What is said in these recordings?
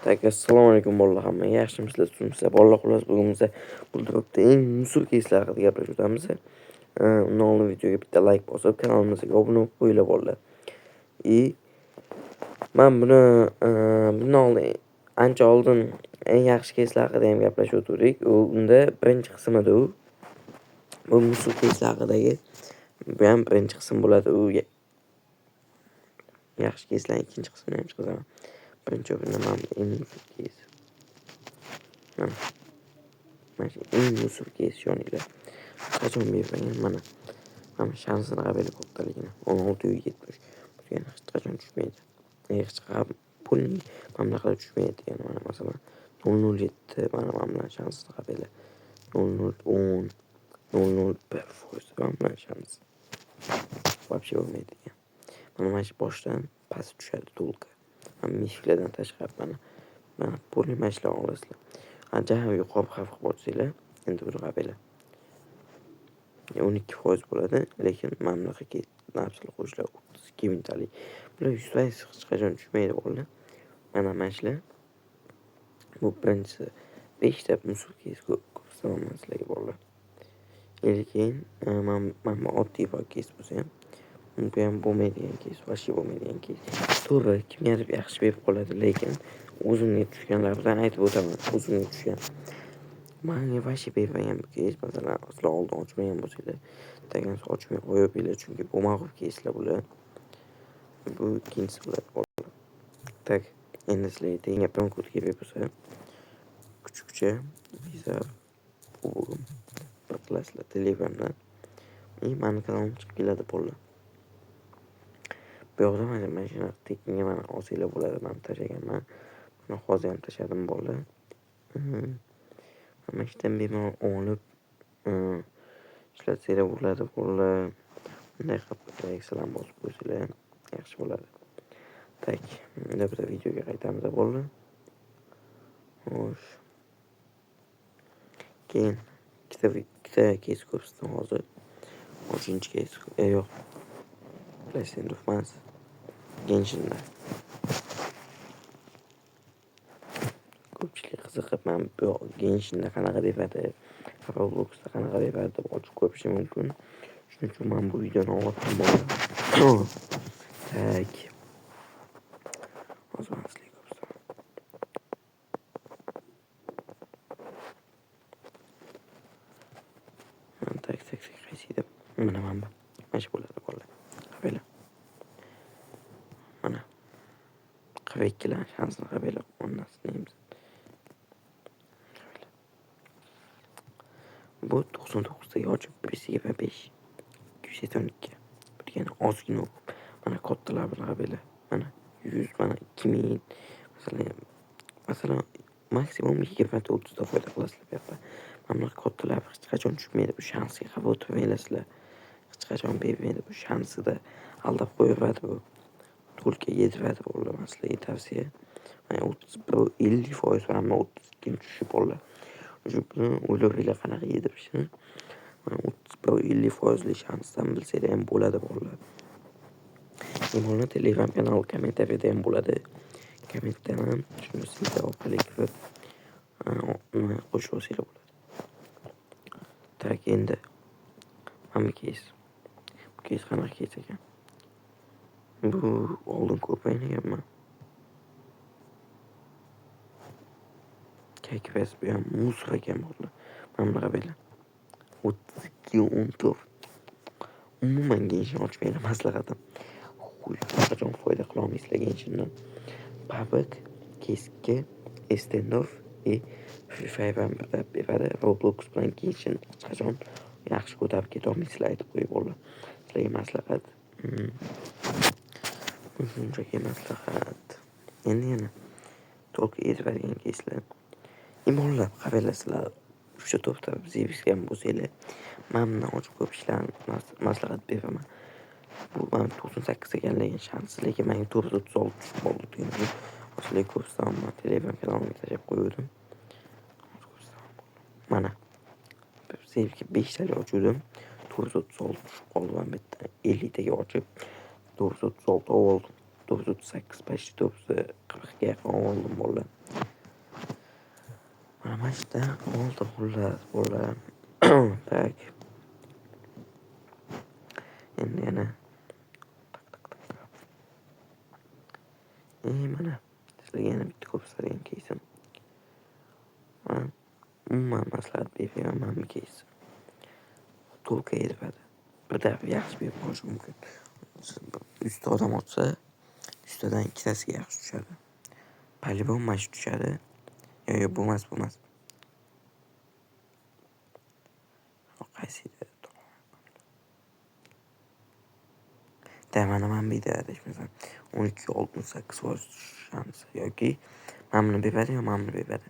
Assalomu alaykum bolalar, hamma yaxshimisizlar? Sizlar bolalar, xullas bugun biz bu turibdi eng musul keyslar haqida gaplashib o'tamiz. Undan oldin videoga bitta like bosib, kanalimizga obuna bo'lib qo'yinglar bolalar. Men bundan oldin ancha oldin eng yaxshi keyslar haqida ham gaplashib o'tdik. Unda birinchi qism edi u. Bu musul keyslar haqidagi bu ham birinchi qism bo'ladi. U yaxshi keyslar ikkinchi qismini ham chiqazaman. Birinchi o'rinda mana eng musul keys. Mana shu eng musul keys yoninglar. Qachon bermagan mana shansini qabul qilibdiligini 1670. Bunga hech qachon tushmaydi. Hech qachon pulning mamlakatga tushmaydi degan mana masalan 007 mana shansini qabul 0010 001% mana shans. Вообще bo'lmaydi degan. Mana shu boshdan past tushadi to'lqa. Mishlardan tashqari mana pulni mashla olasizlar. Qancha ham yuqori xavf bo'lsanglar, endi buni qabila. 12% bo'ladi, lekin mamlakatga narsalar qo'shlar 32 mingtalik. Bular 100% hech qachon tushmaydi bolalar. Mana shular. Bu birinchisi 5 ta musul keys ko'rsataman sizlarga bolalar. Lekin mana oddiy keys bo'lsa ham bu ham bo'lmaydigan keys, vashi bo'lmaydigan keys. To'g'ri, kimgadir yaxshi berib qoladi, lekin o'zimga tushganlardan aytib o'taman. O'zimga tushgan. Menga vashi bermagan bu keys, masalan, sizlar oldin ochmagan bo'lsanglar, degan ochmay qo'yinglar, chunki bu mag'lub keyslar bular. Bu ikkinchisi bo'ladi bolalar. Endi sizlarga tenga pron-kod kerak bo'lsa, kuchukcha viza bir qilasizlar Telegramdan. Mani kanalim chiqib keladi bolalar. Bu yoqda mana shunaqa tekinga mana olsanglar bo'ladi. Men tashlaganman. Mana hozir ham tashladim bolalar. Mana ishdan bemalol olib ishlatsanglar bo'ladi bolalar. Bunday qilib eksalam bosib qo'ysanglar ham yaxshi bo'ladi. Endi bir videoga qaytamiz bolalar. Xo'sh. Keyin ikkita keys ko'rsatdim hozir. 3-chi keys yo'q. PlayStation emas. Genshinda. Ko'pchilik qiziqib, men bu Genshinda qanaqa debadi, Robloxda qanaqa debadi deb ochib ko'rishi mumkin. Shuning uchun men bu videoni olyapman bolalar. Hozir men sizlarga ko'rsataman. Qaysi deb mana shu bo'ladi bolalar. Qabila. Mana qavikkilar shansini qabila o'rnatamiz. Bu 99 taga ochib 5 212. Bu degani ozgina mana kodlar bilan qabila. Mana 100 mana 2000 masalan maksimum 20-30 ta foyda qilasizlar bu yerda. Mana kodlar hech qachon tushmaydi. Bu shansga qabul o'tmaylasizlar. Hech qachon bermaydi. Bu shansida aldab qo'yadi bu. To'lqa yediradi bolalar, sizlarga tavsiya. Mana 50% mana 32 tushib bolalar. Shuni o'ylab qanaqa yedirishni. Mana 50% shansdan bilsanglar ham bo'ladi bolalar. Bolalar Telegram kanal kommentariyada ham bo'ladi. Kommentdan ham shuni sizlar orqali kirib qo'shib olsanglar bo'ladi. Endi mana keys. Bu keys qanaqa keys ekan? Bu oldin ko'p o'ynaganman. Kayfiyat bu ham musul ekan bolalar. Mana bunaqa bilan 32-14. Umuman Genshin ochmaylar maslahatim. Qachon foyda qila olmaysizlar Genshindan. PUBG, Keska, Standoff Free Fire ham beradi. Roblox bilan Genshin hech qachon yaxshi ko'tarib keta olmaysizlar, aytib qo'yib bolalar. Sizlarga maslahat. Shunchaki maslahat. Endi yana to'lqa yediradigan keyslar. Imollab qabilasizlar. O'sha to'pda zevishgan bo'lsanglar, men bundan ochib ko'p ishlarni maslahat beraman. Bu men 98 ekanligini shansi, lekin menga 436 tushib qoldi. Sizlarga ko'rsataman. Telegram kanalimga tashlab qo'ydim. Mana sevgi 5 talik ochdim. 436 tushib qoldi. Men bitta 50 taga ochib 436 oldim. 438 почти 440 ga yaqin oldim bolalar. Başta oldu bunlar. Tak. Endi yana. Mana sizlarga yana bitta ko'rsatadigan keysim. Man umuman maslahat bermayman, mana bu keys. To'lqa yetadi. Bir daf'a yaxshi berib qo'yish mumkin. Usta odam otsa, ustadan ikkitasiga yaxshi tushadi. По-любому mana shu tushadi. Yo'q, bo'lmas. Qaysida? Mana bu yerda adashmasam 12-68% shansi yoki mana buni beradi yo mana buni beradi.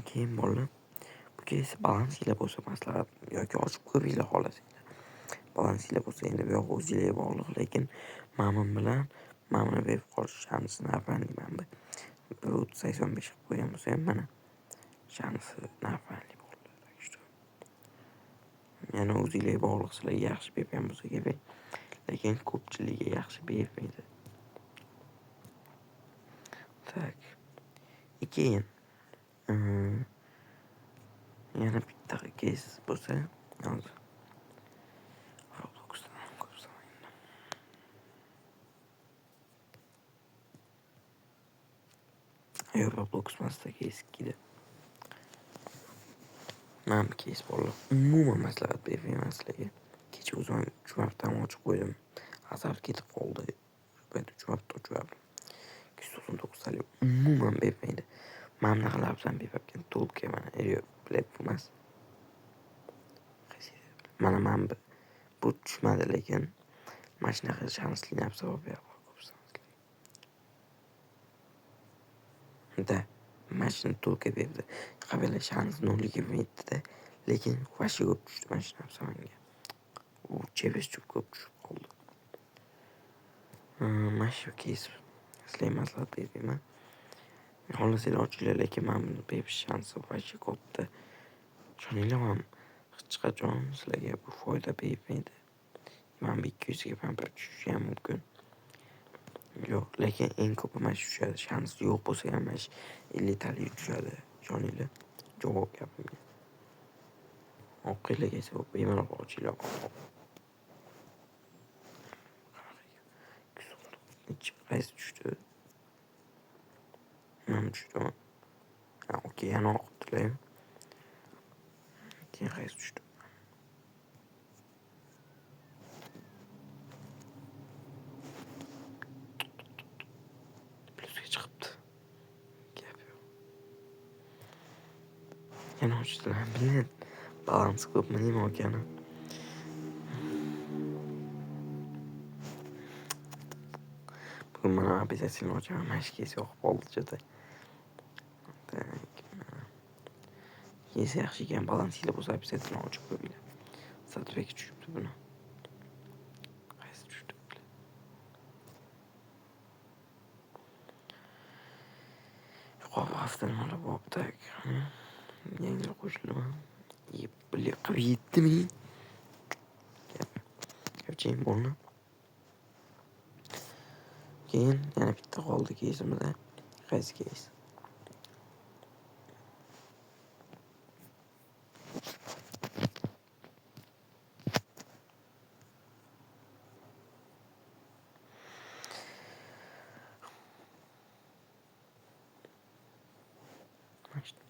Keyin bolalar bu keys balansinglar bo'lsa maslahat yoki ochib ko'ringlar xohlasanglar. Balansinglar bo'lsa endi bu yoq o'zinglarga bog'liq, lekin mana bu bilan mana buni berib qolish shansini narxlandik mana bu. Bu 85 qilib qo'ygan bo'lsa ham mana shansi narxlandik bo'ldi. Yana o'zinglarga bog'liq, sizlarga yaxshi bergan bo'lsa kerak. Lekin ko'pchiligiga yaxshi bermaydi. Tak. Keyin yana bitta keys bo'lsa, hozir Robloxdan ham ko'rsataman. Roblox emasda keys ikkida. Mana bu keys bolalar. Umuman maslahat bermayman sizlarga. Kecha o'zim 3 martadan ochib qo'ydim. Azar ketib qoldi. Ben 3 marta ochib 299 talik umuman bermaydi. Mana bunaqa labzan beribgan to'lqa mana pleb emas. Mana bu tushmadi, lekin mana shunaqa shansli narsa berib qo'yibsan. Da, mana shuni to'lqa berdi. Qabila shans 0.7da, lekin vashi ko'p tushdi mana shu narsa menga. U chevish ko'p tushib qoldi. Mana shu keys sizlarga maslahat bermayman. Xohlasanglar ochinglar, lekin mana buni berish shansi vashi katta. Ishoninglar, mana hech qachon sizlarga bu foyda bermaydi. Mana bu 200 ga ham tushishi ham mumkin. Yo'q, lekin eng ko'pi mana shu tushadi. Shans yo'q bo'lsa ham mana 50 talik tushadi. Ishoninglar. Javob gapimga. O'qinglargacha bemalol ochinglar. Qaysi tushdi? Mana tushdimi? Okey, yana o'qibdilar. Keyin qaysi tushdi? Plusga chiqibdi. Gap yo'q. Yana ochdilar. Bilin. Balans ko'pmi nima ekani? Bugun mana обязательно ochaman. Mana shu keys yoqib qoldi juda. Keys yaxshi ekan, balansinglar bo'lsa обязательно ochib qo'yinglar. Satbek tushibdi buni. Qaysi tushdi? Yuqori haftadan olib bo'pti. Yangi qo'shilma. Qilib yetdimi? Gapchang bo'ldi. Keyin yana bitta qoldi keysimizda. Qaysi keys?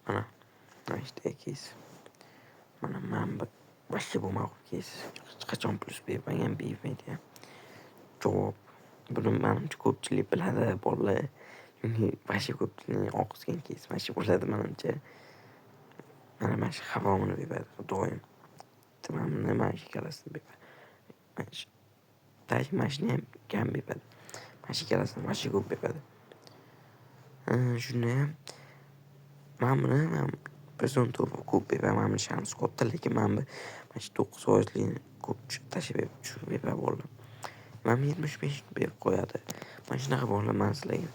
Mana işte keys. Mana bu boshqa bo'lmadi keys. Hech qachon plus bermagan, bermaydi ham. Javob. Buni menimcha ko'pchilik biladi bolalar. Chunki boshqa ko'pchilik oqizgan keys mana shu bo'ladi menimcha. Mana shu havomini beradi doim. Mana shu ikkalasini beradi. Mana shuni ham kam beradi. Mana shu ikkalasini boshqa ko'p beradi. Shuni ham mana person ko'p beradi. Mana shans katta, lekin mana shu 9%lik ko'p tashib beradi bolalar. Mana 75 berib qo'yadi. Mana shunaqa bolalar men sizlarga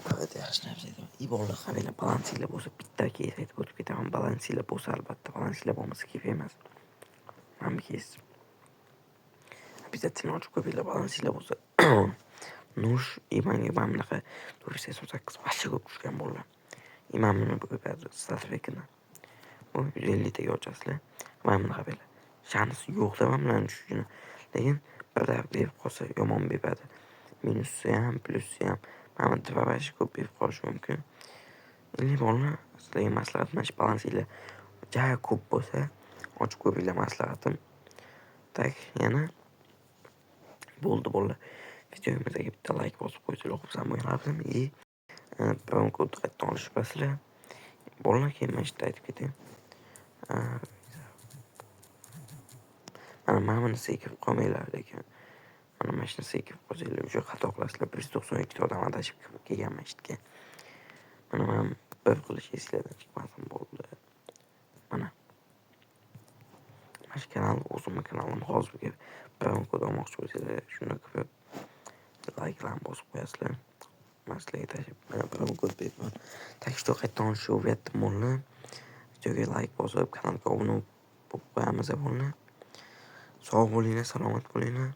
faqat yaxshi narsa aytaman. Bolalar qaranglar, balansinglar bo'lsa bitta keys aytib o'tib ketaman. Balansinglar bo'lsa albatta, balansinglar bo'lmasa kerak emas. Mana bu keys. Обязательно ochib ko'ringlar, balansinglar bo'lsa. Nush, manga mana bunaqa 488 vashi ko'p tushgan bolalar. mana buni ko'payadi statifekini. Bu 150 taga ochasizlar. Mana bunaqa bo'ladi. Shansi yo'q deb bilan tushishini. Lekin birda berib qolsa yomon beradi. Minusi ham, plusi ham. Mana bu dvabashi ko'p berib qolishi mumkin. Endi bolalar sizlarga maslahat mana shu balansinglar ja ko'p bo'lsa, ochib ko'ringlar maslahatim. Tak, yana bo'ldi bolalar. Videomizga bitta like bosib qo'ysanglar xursand bo'lardim. Biron kod qayerdan olishibsizlar. Bolalar keyin mana shu aytib ketay. Mana buni sekib qolmanglar lekin. Mana mana shuni sekib qolsanglar, o'sha xato qilasizlar. 192 ta odam adashib kelgan masjidga. Mana bir qilish esinglardan chiqmasin bo'ldi. Mana shu kanal o'zimning kanalim hozirga biron kod olmoqchi bo'lsanglar, shuni ko'rib like'larni bosib qo'yasizlar. Men sizlarga tashib mana biron kod beraman. Tekstni qayerdan olishni o'rgatdim bolalar. Videoga like bosib, kanalga obuna bo'lib qo'yamiz bolalar. Sog' bo'linglar, salomat bo'linglar.